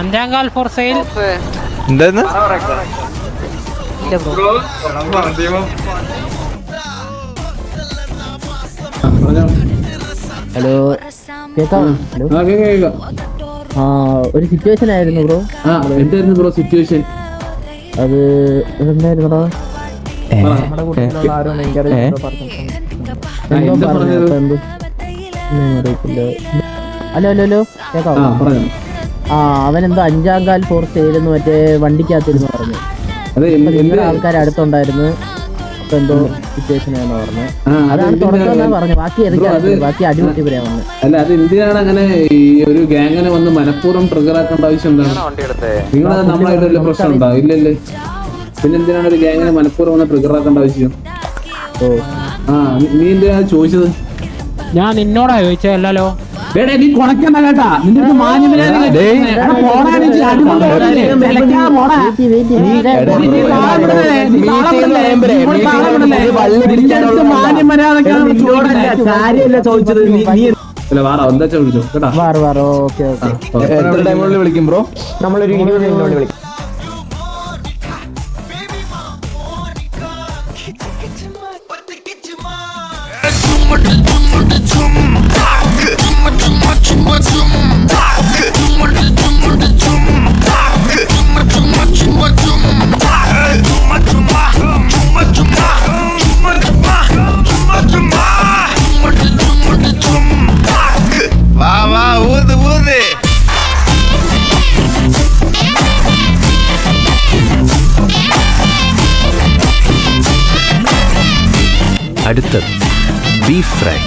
അഞ്ചാങ്കാൽ for sale. എന്തായിരുന്നു? Hello കേക്കാം. ഒരു സിറ്റുവേഷൻ ആയിരുന്നു ബ്രോ. എന്തായിരുന്നു ബ്രോ സിറ്റുവേഷൻ? അത് എന്തായിരുന്നടാ, നമ്മുടെ കൂട്ടത്തിലുള്ള ആരോ ഹലോ ഹലോ ഹലോ കേക്കാവോ? അവനെന്തോ 5-ാം ഫോർ സെയിലെന്ന് മറ്റേ വണ്ടിക്കകത്തിരുന്ന് പറഞ്ഞു. നിങ്ങളുടെ ആൾക്കാർ അടുത്തുണ്ടായിരുന്നു. അപ്പൊ എന്തോ സിറ്റുവേഷൻ ആണെന്ന് പറഞ്ഞു. അതാണ് തുടക്കം പറഞ്ഞു. ബാക്കി ഏതൊക്കെയാണ്? ബാക്കി അടിപൊളി പറയാമെന്ന്. അല്ല, അത് എന്തിനാണ് അങ്ങനെ ഈ ഒരു ഗ്യാങ്ങിനെ വന്ന് മനഃപൂർവ്വം ട്രിഗർ ആക്കേണ്ട ആവശ്യം എന്താണ്? നിങ്ങളത് നമ്മളായിട്ട് പ്രശ്നം ഉണ്ടോ? ഇല്ലല്ലേ. പിന്നെ എന്തിനാണ് ഒരു ഗ്യാങ്ങിനെ മനഃപൂർവ്വം വന്ന് ട്രിഗർ ആക്കേണ്ട ആവശ്യം? നീ എന്തിനാ ചോദിച്ചത്? ഞാൻ നിന്നോടാ ചോദിച്ചല്ലോ. നീ കൊണക്കണ്ട കേട്ടാ. നിന്റെ എന്താ ചോദിച്ചോ കേട്ടാ. എത്ര ടൈമുള്ളിൽ വിളിക്കും ബ്രോ? നമ്മളൊരു 20 മിനിറ്റിനുള്ളിൽ വിളിക്കും. അടുത്തത് ബീഫ് ഫ്രൈ.